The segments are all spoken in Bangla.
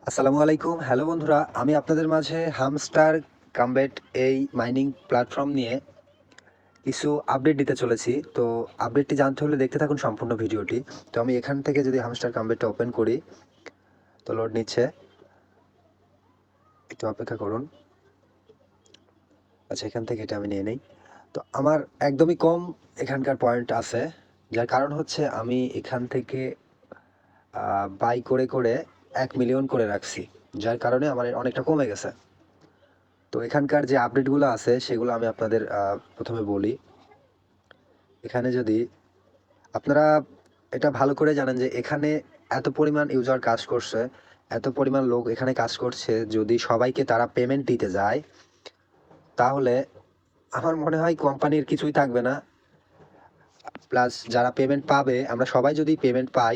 আসসালামু আলাইকুম। হ্যালো বন্ধুরা, আমি আপনাদের মাঝে হামস্টার কামবেট এই মাইনিং প্ল্যাটফর্ম নিয়ে কিছু আপডেট দিতে চলেছি। তো আপডেটটি জানতে হলে দেখতে থাকুন সম্পূর্ণ ভিডিওটি। তো আমি এখান থেকে যদি হামস্টার কামবেটটা ওপেন করি, তো লোড নিচ্ছে, একটু অপেক্ষা করুন। আচ্ছা, এখান থেকে এটা আমি নিয়ে নেই। তো আমার একদমই কম এখানকার পয়েন্ট আছে, যার কারণ হচ্ছে আমি এখান থেকে বাই করে করে 1 মিলিয়ন করে রাখছি, যার কারণে আমার অনেকটা কমে গেছে। তো এখানকার যে আপডেটগুলো আছে সেগুলো আমি আপনাদের প্রথমে বলি। এখানে যদি আপনারা এটা ভালো করে জানেন যে এখানে এত পরিমাণ ইউজার কাজ করছে, এত পরিমাণ লোক এখানে কাজ করছে, যদি সবাইকে তারা পেমেন্ট দিতে যায় তাহলে আমার মনে হয় কোম্পানির কিছুই থাকবে না। প্লাস যারা পেমেন্ট পাবে, আমরা সবাই যদি পেমেন্ট পাই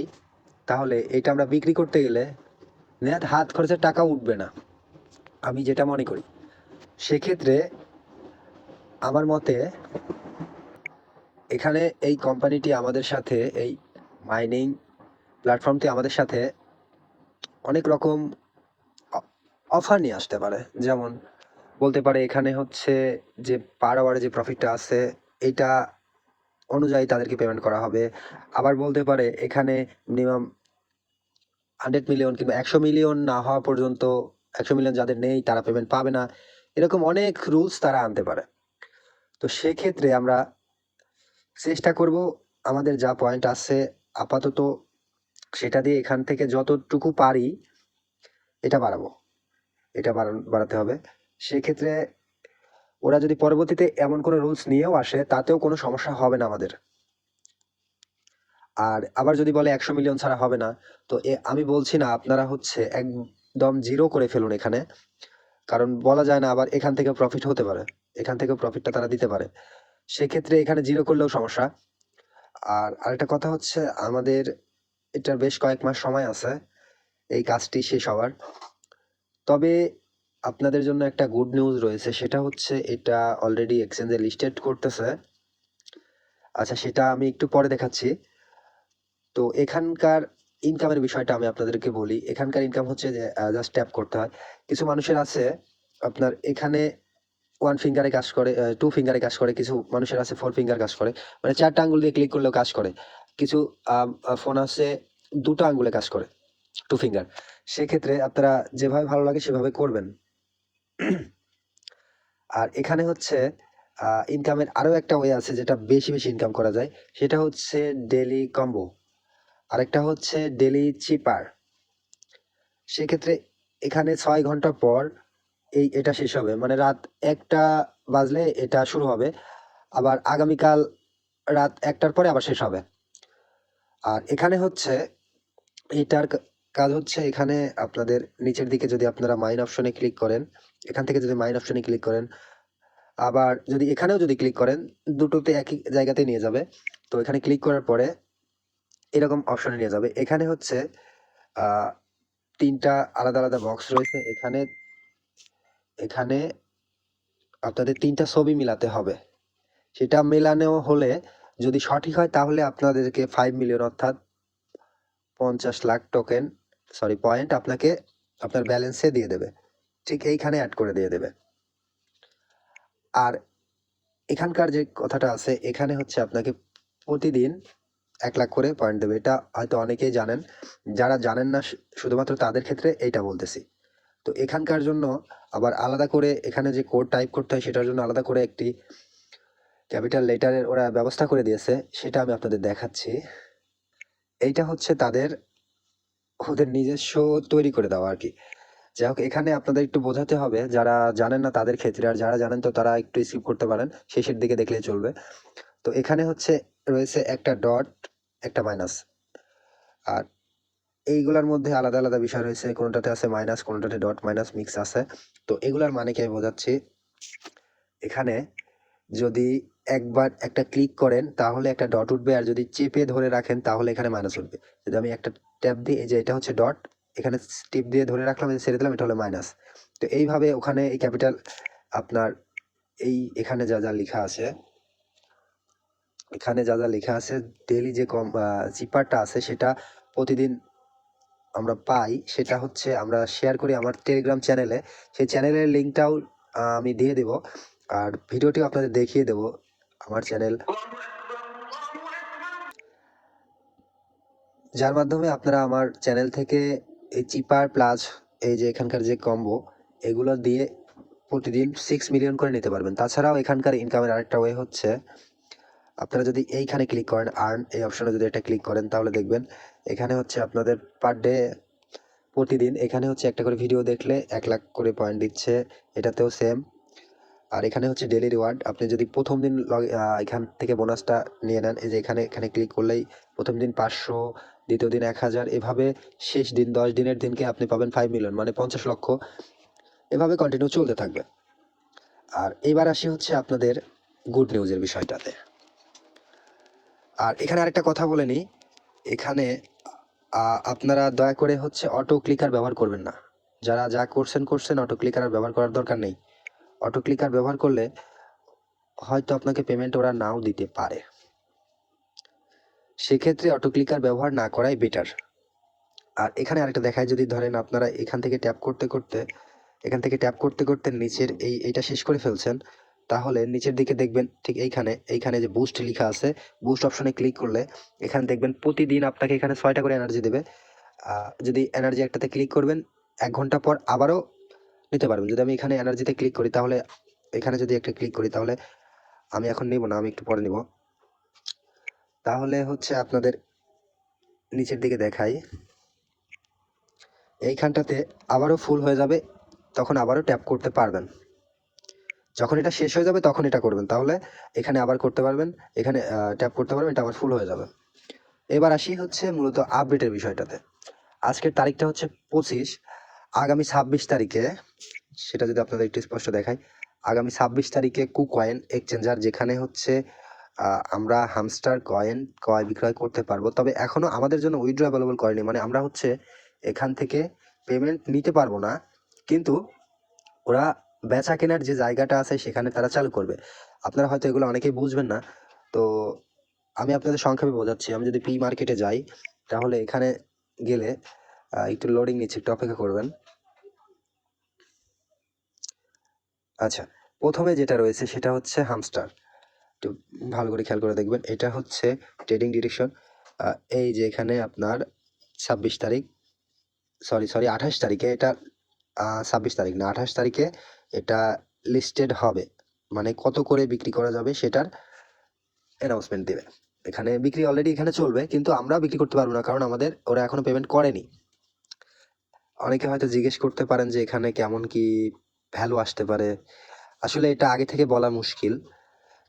তাহলে এটা আমরা বিক্রি করতে গেলে নেহাত হাত খরচের টাকা উঠবে না, আমি যেটা মনে করি। সেক্ষেত্রে আমার মতে এখানে এই কোম্পানিটি আমাদের সাথে, এই মাইনিং প্ল্যাটফর্মটি আমাদের সাথে অনেক রকম অফার নিয়ে আসতে পারে। যেমন বলতে পারে এখানে হচ্ছে যে পার আওয়ারে যে প্রফিটটা আছে এটা অনুযায়ী তাদেরকে পেমেন্ট করা হবে। আবার বলতে পারে এখানে মিনিমাম 100 মিলিয়ন কিংবা 100 মিলিয়ন না হওয়া পর্যন্ত, 100 মিলিয়ন যাদের নেই তারা পেমেন্ট পাবে না। এরকম অনেক রুলস তারা আনতে পারে। তো সেক্ষেত্রে আমরা চেষ্টা করব আমাদের যা পয়েন্ট আছে আপাতত সেটা দিয়ে এখান থেকে যতটুকু পারি এটা বাড়াবো, এটা বাড়াতে হবে। সেক্ষেত্রে ওরা যদি পরবর্তীতে এমন কোনো রুলস নিয়েও আসে তাতেও কোনো সমস্যা হবে না আমাদের। আর আবার যদি বলে 100 মিলিয়ন ছাড়া হবে না, তো আমি বলছি না আপনারা হচ্ছে একদম জিরো করে ফেলুন এখানে, কারণ বলা যায় না আবার এখান থেকে প্রফিট হতে পারে, এখান থেকে প্রফিটটা তারা দিতে পারে। সেক্ষেত্রে এখানে জিরো করলেও সমস্যা। আর আরেকটা কথা হচ্ছে আমাদের এটার বেশ কয়েক মাস সময় আছে এই কাজটি শেষ হওয়ার। তবে আপনাদের জন্য একটা গুড নিউজ রয়েছে, সেটা হচ্ছে এটা অলরেডি এক্সচেঞ্জে লিস্টেড করতেছে। আচ্ছা, সেটা আমি একটু পরে দেখাচ্ছি। তো এখানকার ইনকামের বিষয়টা আমি আপনাদেরকে বলি। এখানকার ইনকাম হচ্ছে যে জাস্ট ট্যাপ করতে হয়। কিছু মানুষের আছে আপনার এখানে 1 ফিঙ্গারে কাজ করে, 2 ফিঙ্গারে কাজ করে। কিছু মানুষের আছে 4 ফিঙ্গার কাজ করে। মানে 4 টা আঙ্গুল দিয়ে ক্লিক করলেও কাজ করে। কিছু ফোন আছে 2 টা আঙ্গুলে কাজ করে, 2 ফিঙ্গার। সেক্ষেত্রে আপনারা যেভাবে ভালো লাগে সেভাবে করবেন। আর এখানে হচ্ছে ইনকামের আরো একটা ওয়ে আছে যেটা বেশি, বেশি ইনকাম করা যায়। সেটা হচ্ছে ডেইলি কম্বো। আরেকটা হচ্ছে ডেইলি চিপার। সেক্ষেত্রে এখানে ৬ ঘন্টা পর এটা শেষ হবে। মানে রাত ১টা বাজলে এটা শুরু হবে। আবার আগামীকাল রাত ১টার পরে আবার শেষ হবে। আর এখানে হচ্ছে এটার কাজ হচ্ছে এখানে আপনাদের নিচের দিকে যদি আপনারা মাইন অপশনে ক্লিক করেন, এখান থেকে যদি মাইন অপশনে ক্লিক করেন, আবার যদি এখানেও যদি ক্লিক করেন, দুটোতে একই জায়গাতে নিয়ে যাবে। তো এখানে ক্লিক করার পরে এরকম অপশনে নিয়ে যাবে। এখানে হচ্ছে আ ৩ টা আলাদা, আলাদা বক্স রয়েছে। এখানে এখানে আপনাদের ৩ টা ছবি মিলাতে হবে। সেটা মেলানো হলে যদি সঠিক হয় তাহলে আপনাদেরকে ৫ মিলিয়ন অর্থাৎ ৫০ লাখ টোকেন, সরি পয়েন্ট আপনাকে আপনার ব্যালেন্সে দিয়ে দেবে। ঠিক এইখানে এড করে দিয়ে দেবে। আর এখানকার যে কথাটা আছে এখানে হচ্ছে আপনাকে প্রতিদিন ১ লাখ করে পয়েন্ট দেবে। এটা হয়তো অনেকেই জানেন। যারা জানেন না শুধুমাত্র তাদের ক্ষেত্রে এইটা বলতেছি। তো এখানকার জন্য আবার আলাদা করে এখানে যে কোড টাইপ করতে হয় সেটার জন্য আলাদা করে একটি ক্যাপিটাল লেটারের ওরা ব্যবস্থা করে দিয়েছে। সেটা আমি আপনাদের দেখাচ্ছি। এইটা হচ্ছে ওদের নিজস্ব তৈরি করে দেওয়া আরকি। যাই হোক, এখানে আপনাদের একটু বোঝাতে হবে যারা জানেন না তাদের ক্ষেত্রে। আর যারা জানেন তো তারা একটু স্কিপ করতে পারেন। শেষের দিকে দেখলেই চলবে। তো এখানে হচ্ছে রয়েছে একটা ডট, একটা মাইনাস। আর এইগুলার মধ্যে আলাদা, আলাদা বিষয় রয়েছে। কোনটাতে আছে মাইনাস, কোনটাতে ডট মাইনাস মিক্স আছে। তো এগুলার মানে কি আমি বোঝাচ্ছি। এখানে যদি একবার একটা ক্লিক করেন তাহলে একটা ডট উঠবে, আর যদি চেপে ধরে রাখেন তাহলে এখানে মাইনাস উঠবে। যদি আমি একটা ট্যাপ দিই, এই যে এটা হচ্ছে ডট, এখানে টিপ দিয়ে ধরে রাখলাম, এই যে ছেড়ে দিলাম, এটা হলো মাইনাস। তো এইভাবে ওখানে এই ক্যাপিটাল আপনার এখানে যা, যা লিখা আছে, এখানে যা, যা লিখা আছে ডেইলি যে চিপারটা আছে সেটা প্রতিদিন আমরা পাই সেটা হচ্ছে আমরা শেয়ার করি আমার টেলিগ্রাম চ্যানেলে। সেই চ্যানেলের লিঙ্কটাও আমি দিয়ে দেব, আর ভিডিওটিও আপনাদের দেখিয়ে দেব আমার চ্যানেল, যার মাধ্যমে আপনারা আমার চ্যানেল থেকে এই চিপার প্লাস এই যে এখানকার যে কম্বো এগুলো দিয়ে প্রতিদিন 6 মিলিয়ন করে নিতে পারবেন। তাছাড়াও এখানকার ইনকামের আরেকটা ওয়ে হচ্ছে, আপনারা যদি এইখানে ক্লিক করেন আর্ন এই অপশনে যদি এটা ক্লিক করেন তাহলে দেখবেন এখানে হচ্ছে আপনাদের পার ডে প্রতিদিন এখানে হচ্ছে একটা করে ভিডিও দেখলে 1 লাখ করে পয়েন্ট দিচ্ছে, এটাতেও সেম। আর এখানে হচ্ছে ডেলি রিওয়ার্ড, আপনি যদি প্রথম দিন এখান থেকে বোনাসটা নিয়ে নেন, এই যে এখানে এখানে ক্লিক করলেই প্রথম দিন 500, দ্বিতীয় দিন 1000, এভাবে শেষ দিন 10 দিনের দিনকে আপনি পাবেন 5 মিলিয়ন, মানে 50 লক্ষ। এভাবে কন্টিনিউ চলতে থাকবে। আর এবার আসি হচ্ছে আপনাদের গুড নিউজের বিষয়টাতে। আর এখানে আরেকটা কথা বলে নিই, এখানে আপনারা দয়া করে হচ্ছে অটো ক্লিকার ব্যবহার করবেন না। যারা যা করছেন অটো ক্লিকার আর ব্যবহার করার দরকার নেই। অটো ক্লিকার ব্যবহার করলে হয়তো আপনাকে পেমেন্ট ওরা নাও দিতে পারে, সেক্ষেত্রে অটো ক্লিকার ব্যবহার না করাই বেটার। আর এখানে আরেকটা দেখায়, যদি ধরেন আপনারা এখান থেকে ট্যাপ করতে করতে নিচের এইটা শেষ করে ফেলছেন, তাহলে নিচের দিকে দেখবেন ঠিক এইখানে যে বুস্ট লেখা আছে, বুস্ট অপশনে ক্লিক করলে এখানে দেখবেন প্রতিদিন আপনাকে এখানে 6টা করে এনার্জি দেবে। যদি এনার্জি একটাতে ক্লিক করবেন 1 ঘন্টা পর আবারও নিতে পারবেন। যদি আমি এখানে এনার্জিতে ক্লিক করি তাহলে এখানে যদি একটা ক্লিক করি, তাহলে আমি এখন নিব না, আমি একটু পরে নিব। তাহলে হচ্ছে আপনাদের নিচের দিকে দেখাই, এইখানটাতে আবারও ফুল হয়ে যাবে, তখন আবারও ট্যাপ করতে পারবেন। যখন এটা শেষ হয়ে যাবে তখন এটা করবেন, তাহলে এখানে আবার করতে পারবেন, এখানে ট্যাপ করতে পারবেন, এটা আবার ফুল হয়ে যাবে। এবার আসি হচ্ছে মূলত আপডেটের বিষয়টাতে। আজকের তারিখটা হচ্ছে 25, আগামী 26 তারিখে, সেটা যদি আপনাদের একটু স্পষ্ট দেখাই, আগামী 26 তারিখে কুকয়েন এক্সচেঞ্জার, যেখানে হচ্ছে আমরা হামস্টার কয়েন ক্রয় বিক্রয় করতে পারবো। তবে এখনো আমাদের জন্য উইথড্র অ্যাভেলেবল করেনি, মানে আমরা হচ্ছে এখান থেকে পেমেন্ট নিতে পারবো না, কিন্তু ওরা বেচা কেনার যে জায়গাটা আছে সেখানে তারা চালু করবে। আপনারা হয়তো এগুলো অনেকেই বুঝবেন না, তো আমি আপনাদের সংক্ষেপে বোঝাচ্ছি। আমি যদি পি মার্কেটে যাই তাহলে এখানে গেলে একটু লোডিং নিচ্ছে, একটু অপেক্ষা করবেন। আচ্ছা, প্রথমে যেটা রয়েছে সেটা হচ্ছে হামস্টার, একটু ভালো করে খেয়াল করে দেখবেন। এটা হচ্ছে ট্রেডিং ডিরেকশন। এই যে এখানে আপনার 26 তারিখ, সরি 28 তারিখে এটা, 26 তারিখ না 28 তারিখে এটা লিস্টেড হবে, মানে কত করে বিক্রি করা যাবে সেটার অ্যানাউন্সমেন্ট দেবে। এখানে বিক্রি অলরেডি এখানে চলবে, কিন্তু আমরা বিক্রি করতে পারবো না, কারণ আমাদের ওরা এখনো পেমেন্ট করেনি। অনেকে হয়তো জিজ্ঞেস করতে পারেন যে এখানে কেমন কি ভ্যালু আসতে পারে, আসলে এটা আগে থেকে বলা মুশকিল।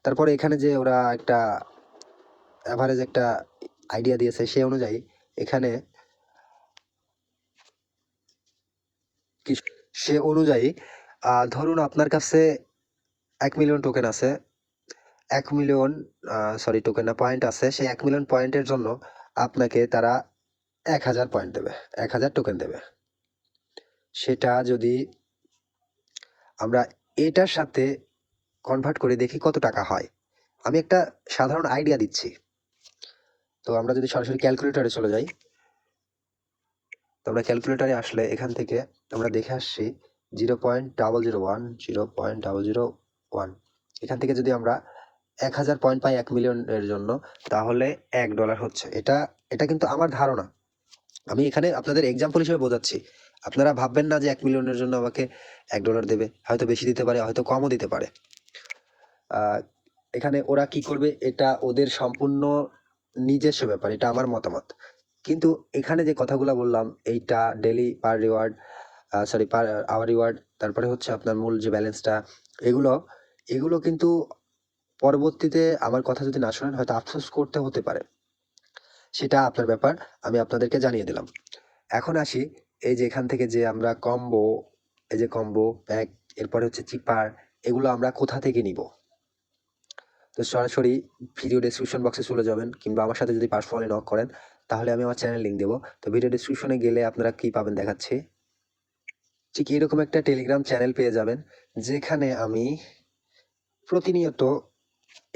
তারপরে এখানে যে ওরা একটা অ্যাভারেজ একটা আইডিয়া দিয়েছে, সেই অনুযায়ী এখানে সে অনুযায়ী ধরুন আপনার কাছে 1 মিলিয়ন টোকেন আছে, 1 মিলিয়ন টোকেন না, পয়েন্ট আছে। সেই 1 মিলিয়ন পয়েন্টের জন্য আপনাকে তারা 1000 পয়েন্ট দেবে, 1000 টোকেন দেবে। সেটা যদি আমরা এটার সাথে কনভার্ট করে দেখি কত টাকা হয়, আমি একটা সাধারণ আইডিয়া দিচ্ছি। তো আমরা যদি সরাসরি ক্যালকুলেটরে চলে যাই, তো আমরা ক্যালকুলেটরে আসলে এখান থেকে আমরা দেখে আসছি 0.001, 0.001, এখান থেকে যদি আমরা 1000 পয়েন্ট পাই 1 মিলিয়নের জন্য, তাহলে $1 হচ্ছে। এটা এটা কিন্তু আমার ধারণা, আমি এখানে আপনাদের এক্সাম্পল হিসেবে বোঝাচ্ছি। আপনারা ভাববেন না যে 1 মিলিয়নের জন্য আমাকে $1 দেবে, হয়তো বেশি দিতে পারে, হয়তো কমও দিতে পারে। এখানে ওরা কি করবে এটা ওদের সম্পূর্ণ নিজস্ব ব্যাপার, এটা আমার মতামত। কিন্তু এখানে যে কথাগুলো বললাম, এইটা ডেলি পার রিওয়ার্ড, পার আওয়ার রিওয়ার্ড, তারপরে হচ্ছে আপনার মূল যে ব্যালেন্সটা, এগুলো এগুলো কিন্তু পরবর্তীতে আমার কথা যদি না শোনেন হয়তো আফসোস করতে হতে পারে, সেটা আপনার ব্যাপার, আমি আপনাদেরকে জানিয়ে দিলাম। এখন আসি, এই যে এখান থেকে যে আমরা কম্বো, এই যে কম্বো প্যাক, এরপরে হচ্ছে চিপার, এগুলো আমরা কোথা থেকে নিব? তো সরাসরি ভিডিও ডেসক্রিপশন বক্সে চলে যাবেন, কিংবা আমার সাথে যদি পার্সোনালি নক করেন তাহলে আমি আমার চ্যানেল লিঙ্ক দেবো। তো ভিডিও ডেসক্রিপশনে গেলে আপনারা কি পাবেন দেখাচ্ছি, ঠিক এরকম একটা টেলিগ্রাম চ্যানেল পেয়ে যাবেন, যেখানে আমি প্রতিনিয়ত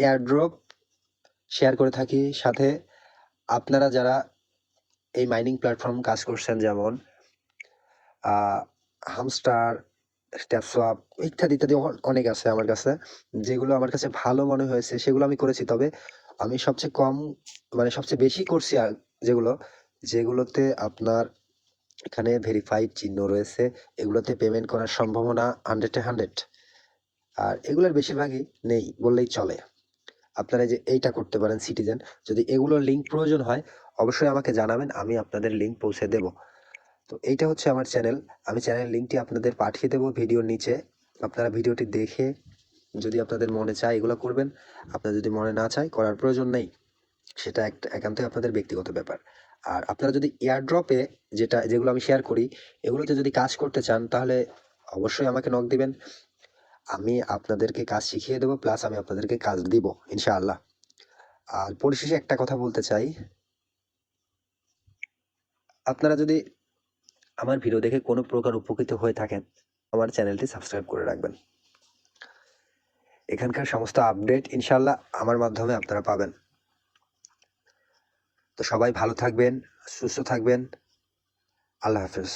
এয়ারড্রপ শেয়ার করে থাকি। সাথে আপনারা যারা এই মাইনিং প্ল্যাটফর্ম কাজ করছেন, যেমন হামস্টার, স্ট্যাপসোয়াপ ইত্যাদি ইত্যাদি অনেক আছে আমার কাছে। যেগুলো আমার কাছে ভালো মনে হয়েছে সেগুলো আমি করেছি। তবে আমি সবচেয়ে কম, মানে সবচেয়ে বেশি করছি যেগুলো, যেগুলোতে আপনার এখানে ভেরিফাইড চিহ্ন রয়েছে, এগুলোতে পেমেন্ট করার সম্ভাবনা 100-এ 100। আর এগুলোর বেশিরভাগই নেই বললেই চলে। আপনারা যে এইটা করতে পারেন সিটিজেন, যদি এগুলোর লিঙ্ক প্রয়োজন হয় অবশ্যই আমাকে জানাবেন, আমি আপনাদের লিঙ্ক পৌঁছে দেব। তো এইটা হচ্ছে আমার চ্যানেল, আমি চ্যানেলের লিঙ্কটি আপনাদের পাঠিয়ে দেবো ভিডিওর নিচে। আপনারা ভিডিওটি দেখে যদি আপনাদের মনে চায় এগুলো করবেন, আপনার যদি মনে না চায় করার প্রয়োজন নেই, সেটা একটা একান্তই আপনাদের ব্যক্তিগত ব্যাপার। আর আপনারা যদি এয়ারড্রপে যেগুলো আমি শেয়ার করি এগুলোতে যদি কাজ করতে চান তাহলে অবশ্যই আমাকে নক দিবেন, আমি আপনাদেরকে কাজ শিখিয়ে দেবো, প্লাস আমি আপনাদেরকে কাজ দিব ইনশাআল্লাহ। আর পরিশেষে একটা কথা বলতে চাই, আপনারা যদি আমার ভিডিও দেখে কোনো প্রকার উপকৃত হয়ে থাকেন আমার চ্যানেলটি সাবস্ক্রাইব করে রাখবেন। এখানকার সমস্ত আপডেট ইনশাআল্লাহ আমার মাধ্যমে আপনারা পাবেন। তো সবাই ভালো থাকবেন, সুস্থ থাকবেন। আল্লাহ হাফেজ।